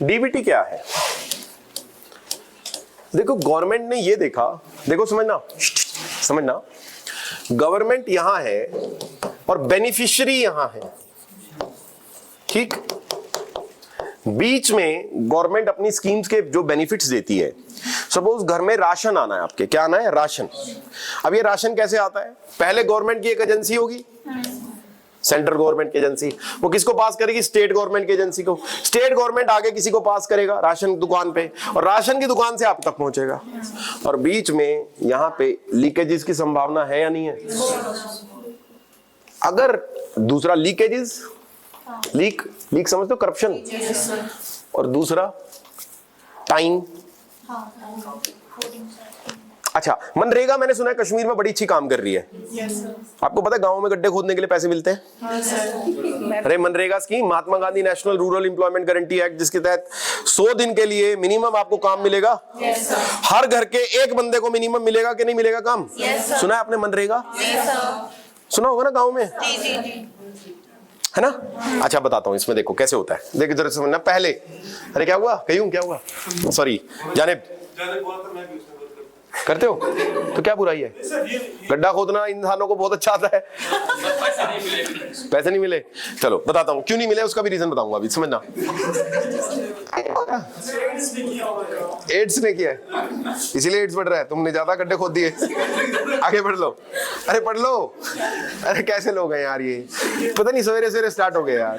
डीबीटी क्या है, देखो गवर्नमेंट ने ये देखा, देखो समझना समझना, गवर्नमेंट यहां है और बेनिफिशियरी यहां है। ठीक, बीच में गवर्नमेंट अपनी स्कीम्स के जो बेनिफिट्स देती है, सपोज घर में राशन आना है आपके, क्या आना है? राशन। अब ये राशन कैसे आता है? पहले गवर्नमेंट की एक एजेंसी होगी, सेंट्रल गवर्नमेंट की एजेंसी, वो किसको पास करेगी? स्टेट गवर्नमेंट की एजेंसी को। स्टेट गवर्नमेंट आगे किसी को पास करेगा राशन दुकान पे, और राशन की दुकान से आप तक पहुंचेगा। और बीच में यहां पे लीकेजेस की संभावना है या नहीं है? अगर दूसरा लीकेजेस, लीक समझते हो? करप्शन। और दूसरा टाइम। अच्छा, मनरेगा मैंने सुना है कश्मीर में बड़ी अच्छी काम कर रही है। आपको पता है गांवों में गड्ढे खोदने के लिए पैसे मिलते हैं? अरे मनरेगा scheme, Mahatma Gandhi national rural employment guarantee act, जिसके तहत 100 दिन के लिए मिनिमम आपको काम मिलेगा। हर घर के एक बंदे को मिनिमम मिलेगा कि नहीं मिलेगा काम? सुना है आपने मनरेगा? सुना होगा ना गाँव में, है ना? अच्छा बताता हूँ इसमें, देखो कैसे होता है, देखो जरा समझना। पहले, अरे क्या हुआ? कहीं क्या हुआ? सॉरी, जाने करते हो तो क्या बुराई है? गड्ढा खोदना इंसानों को बहुत अच्छा आता है। पैसे नहीं मिले? चलो बताता हूँ क्यों नहीं मिले, उसका भी रीजन बताऊंगा अभी, समझना। एड्स ने किया है, इसीलिए एड्स बढ़ रहा है। तुमने ज्यादा गड्ढे खोद दिए। आगे बढ़ लो, अरे पढ़ लो। अरे कैसे लोग हैं यार, ये पता नहीं सवेरे सवेरे स्टार्ट हो गए यार।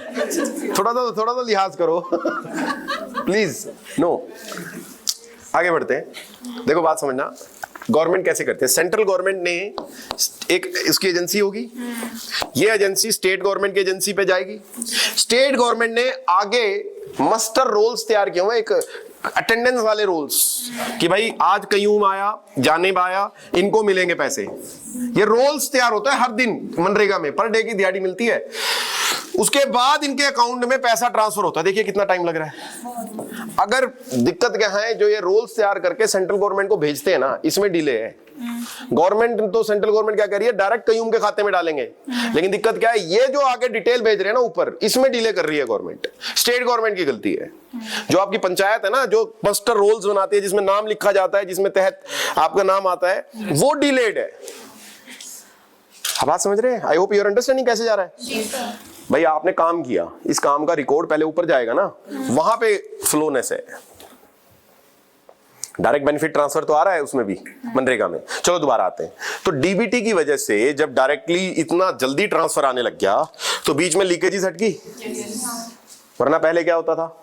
थोड़ा तो लिहाज करो प्लीज। नो, आगे बढ़ते हैं। देखो बात समझना, गवर्नमेंट कैसे करते हैं। सेंट्रल गवर्नमेंट ने एक इसकी एजेंसी होगी, ये एजेंसी स्टेट गवर्नमेंट की एजेंसी पे जाएगी। स्टेट गवर्नमेंट ने आगे मस्टर रोल्स तैयार किए हुए, एक अटेंडेंस वाले रोल्स, कि भाई आज कयूम आया, जानेब आया, इनको मिलेंगे पैसे। ये रोल्स तैयार होता है हर दिन मनरेगा में, पर डे की दिहाड़ी मिलती है। उसके बाद इनके अकाउंट में पैसा ट्रांसफर होता है। देखिए कितना टाइम लग रहा है। अगर दिक्कत क्या है, जो ये रोल्स तैयार करके सेंट्रल गवर्नमेंट को भेजते हैं ना, इसमें डिले है। गवर्नमेंट तो सेंट्रल गवर्नमेंट क्या कर रही है, डायरेक्ट कयूम के खाते में डालेंगे, लेकिन दिक्कत क्या है, ये जो आगे डिटेल भेज रहे हैं ना ऊपर, इसमें डिले कर रही है गवर्नमेंट। स्टेट गवर्नमेंट की गलती है। जो आपकी पंचायत है ना, जो मस्टर रोल्स बनाती है, जिसमें नाम लिखा जाता है, जिसमें तहत आपका नाम आता है, वो डिलेड है। बात समझ रहे हैं? आई होप यूर अंडरस्टैंडिंग कैसे जा रहा है। भाई आपने काम किया, इस काम का रिकॉर्ड पहले ऊपर जाएगा ना, वहां पे फ्लोनेस है। डायरेक्ट बेनिफिट ट्रांसफर तो आ रहा है उसमें भी, मनरेगा में। चलो दोबारा आते हैं। तो डीबीटी की वजह से जब डायरेक्टली इतना जल्दी ट्रांसफर आने लग गया, तो बीच में लीकेजेस हट गई। वरना पहले क्या होता था,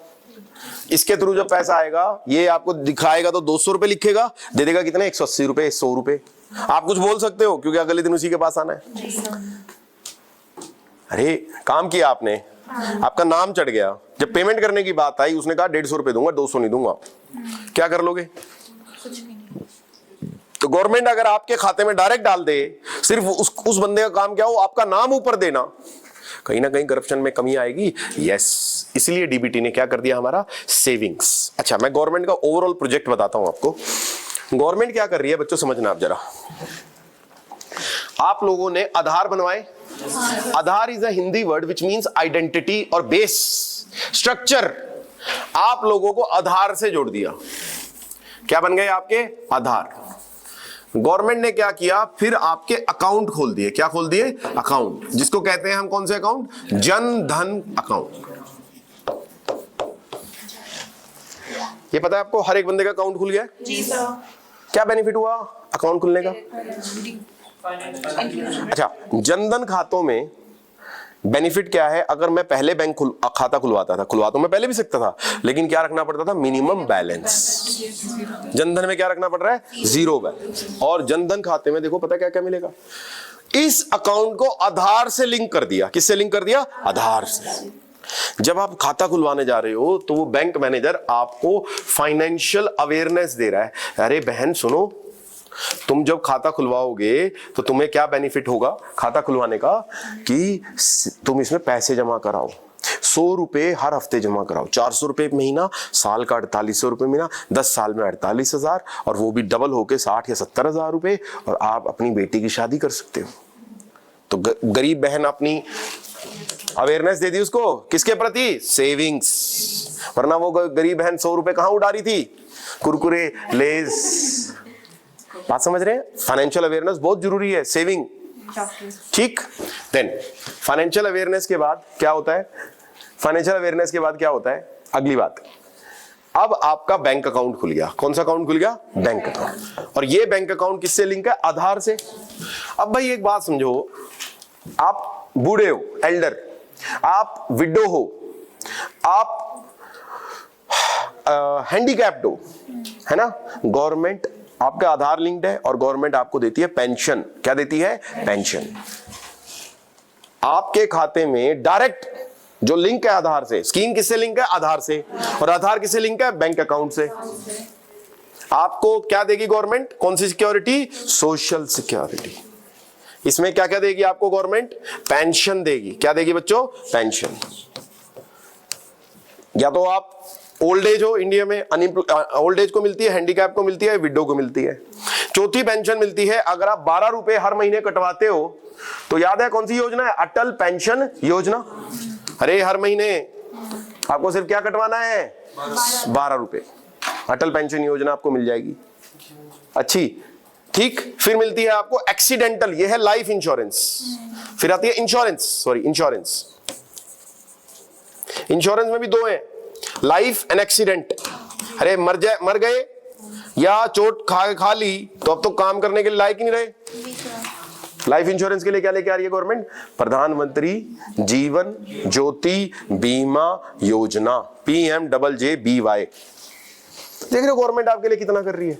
इसके थ्रू जब पैसा आएगा, ये आपको दिखाएगा तो 200 रुपए लिखेगा, दे देगा कितने? 180 रुपए, 100 रुपए। आप कुछ बोल सकते हो क्योंकि अगले दिन उसी के पास आना है। अरे काम किया आपने, आपका नाम चढ़ गया, जब पेमेंट करने की बात आई, उसने कहा 150 रुपए दूंगा, 200 नहीं दूंगा। क्या कर लोगे? तो गवर्नमेंट अगर आपके खाते में डायरेक्ट डाल दे, सिर्फ उस बंदे का काम क्या हो, आपका नाम ऊपर देना, कहीं ना कहीं करप्शन में कमी आएगी। यस, इसलिए डीबीटी ने क्या कर दिया, हमारा सेविंग्स। अच्छा, मैं गवर्नमेंट का ओवरऑल प्रोजेक्ट बताता हूं आपको। गवर्नमेंट क्या कर रही है बच्चों, समझना आप जरा। आप लोगों ने आधार बनवाए। Aadhaar is a Hindi word which means identity और बेस स्ट्रक्चर। आप लोगों को आधार से जोड़ दिया, क्या बन गए आपके, आधार। गवर्नमेंट ने क्या किया, फिर आपके अकाउंट खोल दिए। क्या खोल दिए, अकाउंट, जिसको कहते हैं हम कौन से अकाउंट, जन धन अकाउंट। ये पता है आपको, हर एक बंदे का अकाउंट खुल गया। जी सर। क्या बेनिफिट हुआ अकाउंट खुलने का? अच्छा, जनधन खातों में बेनिफिट क्या है, अगर मैं पहले बैंक खाता खुलवाता था, खुलवा तो मैं पहले भी सकता था, लेकिन क्या रखना पड़ता था, मिनिमम बैलेंस। जनधन में क्या रखना पड़ रहा है, 0 बैलेंस। और जनधन खाते में देखो पता क्या क्या मिलेगा, इस अकाउंट को आधार से लिंक कर दिया। किससे लिंक कर दिया, आधार से। जब आप खाता खुलवाने जा रहे हो तो वो बैंक मैनेजर आपको फाइनेंशियल अवेयरनेस दे रहा है। अरे बहन सुनो, तुम जब खाता खुलवाओगे तो तुम्हें क्या बेनिफिट होगा खाता खुलवाने का, कि तुम इसमें पैसे जमा कराओ। 100 रुपए हर हफ्ते जमा कराओ, 400 रुपए महीना, साल का 4800 रुपए महीना, 10 साल में 48,000, और वो भी डबल होके 60 या 70,000 रुपए, और आप अपनी बेटी की शादी कर सकते हो। तो गरीब बहन अपनी अवेयरनेस दे दी उसको, किसके प्रति, सेविंग्स। वरना वो गरीब बहन 100 रुपए कहां उड़ा रही थी, कुरकुरे, लेज। बात समझ रहे हैं? फाइनेंशियल अवेयरनेस बहुत जरूरी है, सेविंग। ठीक, देन फाइनेंशियल अवेयरनेस के बाद क्या होता है, फाइनेंशियल अवेयरनेस के बाद क्या होता है, अगली बात, अब आपका बैंक अकाउंट खुल गया। कौन सा अकाउंट खुल गया, बैंक अकाउंट। और ये बैंक अकाउंट किससे लिंक है, आधार से। अब भाई एक बात समझो, आप बूढ़े हो, एल्डर, आप विडो हो, आप हैंडीकैप्ड हो, है ना, गवर्नमेंट आपका आधार लिंक्ड है और गवर्नमेंट आपको देती है पेंशन। क्या देती है, पेंशन। आपके खाते में डायरेक्ट जो लिंक है आधार से, स्कीम किससे लिंक है, आधार से, और आधार किससे लिंक है, बैंक अकाउंट से। आपको क्या देगी गवर्नमेंट, कौन सी सिक्योरिटी, सोशल सिक्योरिटी। इसमें क्या क्या देगी आपको गवर्नमेंट, पेंशन देगी। क्या देगी बच्चों, पेंशन। या तो आप ओल्ड एज हो, इंडिया में ओल्ड एज को मिलती है, हैंडीकैप को मिलती है, विडो को मिलती है। चौथी पेंशन मिलती है अगर आप 12 रुपए हर महीने कटवाते हो, तो याद है कौन सी योजना है, अटल पेंशन योजना। अरे हर महीने आपको सिर्फ क्या कटवाना है, 12 रुपए, अटल पेंशन योजना आपको मिल जाएगी। अच्छी, ठीक। फिर मिलती है आपको एक्सीडेंटल, ये है लाइफ इंश्योरेंस। फिर आती है इंश्योरेंस, सॉरी इंश्योरेंस। इंश्योरेंस में भी 2 है, लाइफ एंड एक्सीडेंट। अरे मर गए या चोट खा ली तो अब तो काम करने के लिए लायक ही नहीं रहे। लाइफ इंश्योरेंस के लिए क्या लेके आ रही है गवर्नमेंट, प्रधानमंत्री जीवन ज्योति बीमा योजना, PMJJBY। देख रहे हो गवर्नमेंट आपके लिए कितना कर रही है।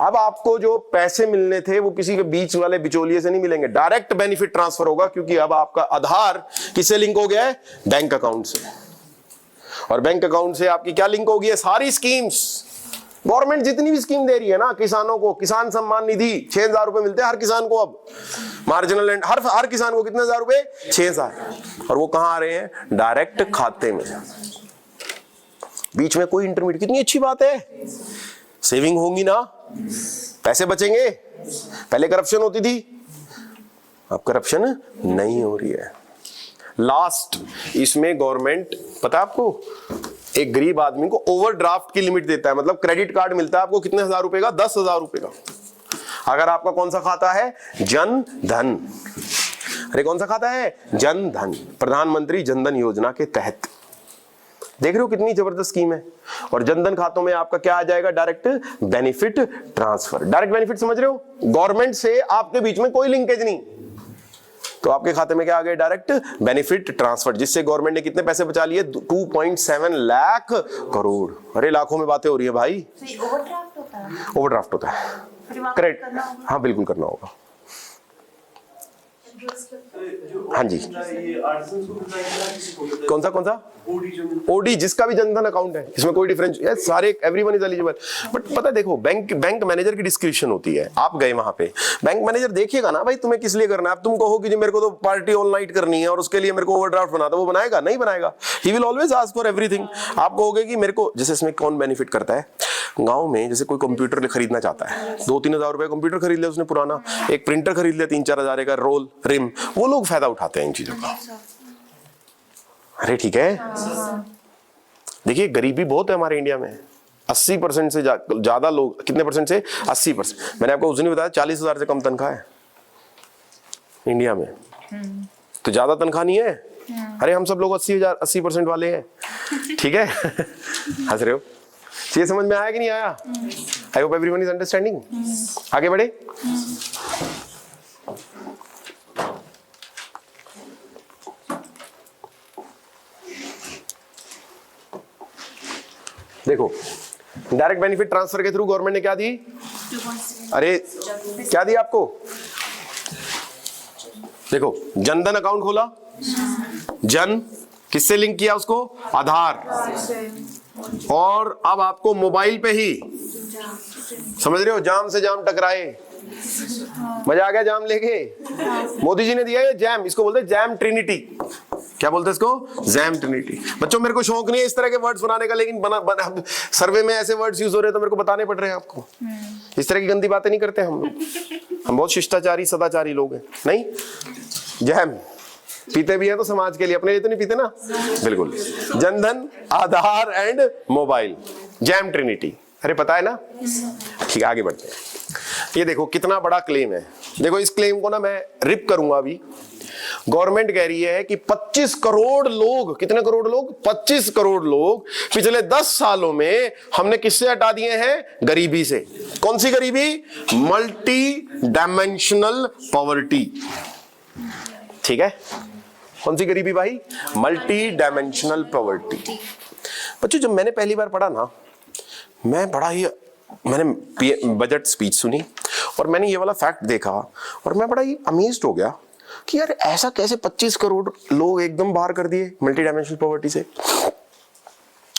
अब आपको जो पैसे मिलने थे वो किसी के बीच वाले बिचौलिए से नहीं मिलेंगे, डायरेक्ट बेनिफिट ट्रांसफर होगा, क्योंकि अब आपका आधार किससे लिंक हो गया है, बैंक अकाउंट से। और बैंक अकाउंट से आपकी क्या लिंक होगी है, सारी स्कीम्स। गवर्नमेंट जितनी भी स्कीम दे रही है ना किसानों को, किसान सम्मान निधि 6,000 रुपए मिलते हैं हर किसान को। अब मार्जिनल एंड हर किसान को कितने हजार रुपए, 6,000। और वो कहां आ रहे हैं, डायरेक्ट खाते में, बीच में कोई इंटरमीडिएट। कितनी अच्छी बात है, सेविंग होंगी ना, पैसे बचेंगे। पहले करप्शन होती थी, अब करप्शन नहीं हो रही है। लास्ट, इसमें गवर्नमेंट पता है आपको, एक गरीब आदमी को ओवरड्राफ्ट की लिमिट देता है, मतलब क्रेडिट कार्ड मिलता है आपको कितने हजार रुपए का, 10,000 रुपए का। अगर आपका कौन सा खाता है, जन धन। अरे कौन सा खाता है, जन धन, प्रधानमंत्री जन धन योजना के तहत। देख रहे हो कितनी जबरदस्त स्कीम है। और जनधन खातों में आपका क्या आ जाएगा, direct benefit transfer. Direct benefit समझ रहे हो, गवर्नमेंट से आपके बीच में कोई लिंकेज नहीं, तो आपके खाते में क्या आ गया, डायरेक्ट बेनिफिट ट्रांसफर, जिससे गवर्नमेंट ने कितने पैसे बचा लिए, 2.7 लाख करोड़। अरे लाखों में बातें हो रही है भाई। ओवरड्राफ्ट होता है, ओवरड्राफ्ट होता है, करेक्ट, हाँ बिल्कुल करना होगा। हाँ जी, कौन सा ओडी, जिसका भी जनधन अकाउंट है, इसमें कोई डिफरेंस है, सारे एवरीवन इज एलिजिबल। बट पता है देखो, बैंक मैनेजर की डिस्क्रिप्शन होती है। आप गए वहां पे, बैंक मैनेजर देखिएगा ना भाई तुम्हें किस लिए करना है। आप तुम कहो कि जी मेरे को तो पार्टी ऑल नाइट करनी है और उसके लिए मेरे को ओवरड्राफ्ट बना दो, वो बनाएगा? नहीं बनाएगा। He will always ask for everything. आप कहोगे कि मेरे को, जैसे इसमें कौन बेनिफिट करता है, गांव में जैसे कोई कंप्यूटर खरीदना चाहता है, 2-3 हजार रुपए कंप्यूटर खरीद लिया उसने पुराना, एक प्रिंटर खरीद लिया 3-4 हजार का, रोल रिम, वो लोग फायदा उठाते हैं इन चीजों का। अरे ठीक है, देखिए गरीबी बहुत है हमारे इंडिया में, 80% से ज्यादा लोग, कितने परसेंट से? 80%। मैंने आपको उस दिन बताया 40,000 से कम तनख्वाह है इंडिया में, तो ज्यादा तनख्वाह नहीं है। अरे हम सब लोग 80% वाले हैं, ठीक है। हंस रहे हो, ये समझ में आया कि नहीं आया? आई होप एवरीवन इज अंडरस्टैंडिंग। आगे बढ़े। देखो, डायरेक्ट बेनिफिट ट्रांसफर के थ्रू गवर्नमेंट ने क्या दी? अरे क्या दिया आपको? देखो, जनधन अकाउंट खोला, जन किससे लिंक किया उसको? आधार। और अब आपको मोबाइल पे ही, समझ रहे हो, जाम से जाम टकराए, मजा आ गया जाम लेके। मोदी जी ने दिया ये जैम, इसको बोलते हैं जैम ट्रिनिटी। क्या बोलते हैं इसको? Jam Trinity. बच्चों मेरे को शौक नहीं है इस तरह के वर्ड्स बनाने का, लेकिन सर्वे में ऐसे वर्ड्स यूज हो रहे हैं तो मेरे को बताने पड़ रहे हैं आपको। इस तरह की गंदी बातें नहीं करते हम लोग, हम बहुत शिष्टाचारी सदाचारी लोग हैं। नहीं, जैम पीते भी है तो समाज के लिए, अपने लिए तो नहीं पीते ना। बिल्कुल, जनधन, आधार एंड मोबाइल, जैम ट्रिनिटी। अरे पता है ना? ठीक, आगे बढ़ते हैं। ये देखो कितना बड़ा क्लेम है। देखो इस क्लेम को ना मैं रिप करूंगा अभी। गवर्नमेंट कह रही है कि 25 करोड़ लोग, कितने करोड़ लोग? 25 करोड़ लोग पिछले 10 सालों में हमने किससे हटा दिए हैं? गरीबी से। कौन सी गरीबी? Multi dimensional poverty. ठीक है, कौन सी गरीबी भाई? Multi dimensional poverty. बच्चों जब मैंने पहली बार पढ़ा ना, मैंने बजट स्पीच सुनी और मैंने ये वाला फैक्ट देखा और मैं बड़ा ही अमेज्ड हो गया कि यार ऐसा कैसे 25 करोड़ लोग एकदम बाहर कर दिए मल्टी डायमेंशनल पॉवर्टी से।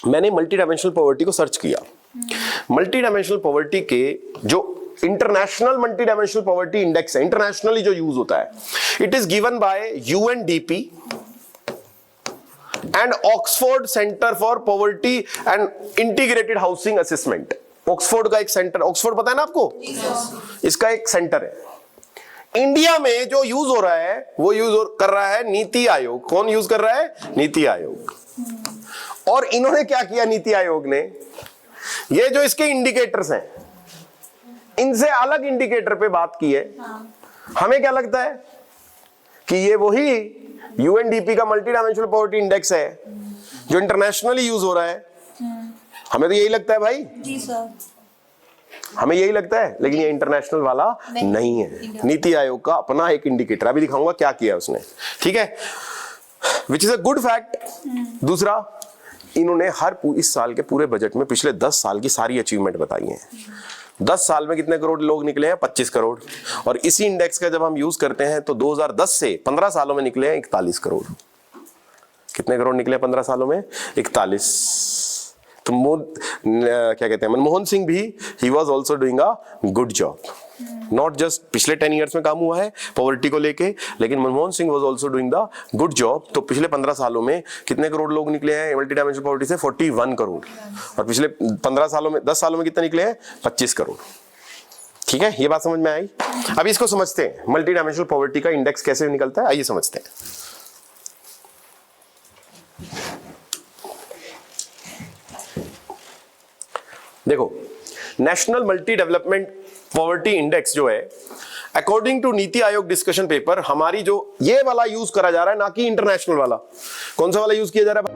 मैंने मल्टी डायमेंशनल पॉवर्टी को सर्च किया। मल्टी डायमेंशनल पॉवर्टी के जो international multi dimensional poverty index है, इंटरनेशनली जो यूज होता है, it is given by UNDP and Oxford centre for poverty and integrated housing assessment. Oxford का एक सेंटर, ऑक्सफोर्ड पता है ना आपको? इसका एक सेंटर है। इंडिया में जो यूज हो रहा है वो कर रहा है नीति आयोग। कौन यूज कर रहा है? नीति आयोग। और इन्होंने क्या किया नीति आयोग ने? ये जो इसके इंडिकेटर्स हैं, इनसे अलग इंडिकेटर पे बात की है। हमें क्या लगता है कि ये वही UNDP का मल्टी डायमेंशनल पॉवर्टी इंडेक्स है जो इंटरनेशनली यूज हो रहा है। हमें तो यही लगता है भाई जी सर, हमें यही लगता है, लेकिन ये इंटरनेशनल वाला नहीं है। नीति आयोग का अपना एक इंडिकेटर, अभी दिखाऊंगा क्या किया उसने। ठीक है, which is a good fact. दूसरा, इन्होंने इस साल के पूरे बजट में पिछले 10 साल की सारी अचीवमेंट बताई हैं। 10 साल में कितने करोड़ लोग निकले हैं? 25 करोड़। और इसी इंडेक्स का जब हम यूज करते हैं तो 2010 से 15 सालों में निकले हैं 41 करोड़। कितने करोड़ निकले 15 सालों में? 41। तो क्या कहते हैं, मनमोहन सिंह भी, he was also doing a good job. Not just पिछले 10 ईयर्स में काम हुआ है पॉवर्टी को लेके, लेकिन Manmohan Singh was also doing the good job. तो पिछले 15 सालों में कितने करोड़ लोग निकले हैं मल्टी डायमेंशनल पॉवर्टी से? 41 करोड़। और पिछले 15 सालों में, 10 सालों में कितने निकले हैं? 25 करोड़। ठीक है, ये बात समझ में आई? अभी इसको समझते हैं, मल्टी डायमेंशनल पॉवर्टी का इंडेक्स कैसे निकलता है, आइए समझते हैं। देखो, national multi development poverty index जो है, according to NITI Aayog discussion paper, हमारी जो ये वाला यूज करा जा रहा है, ना कि इंटरनेशनल वाला। कौन सा वाला यूज किया जा रहा है?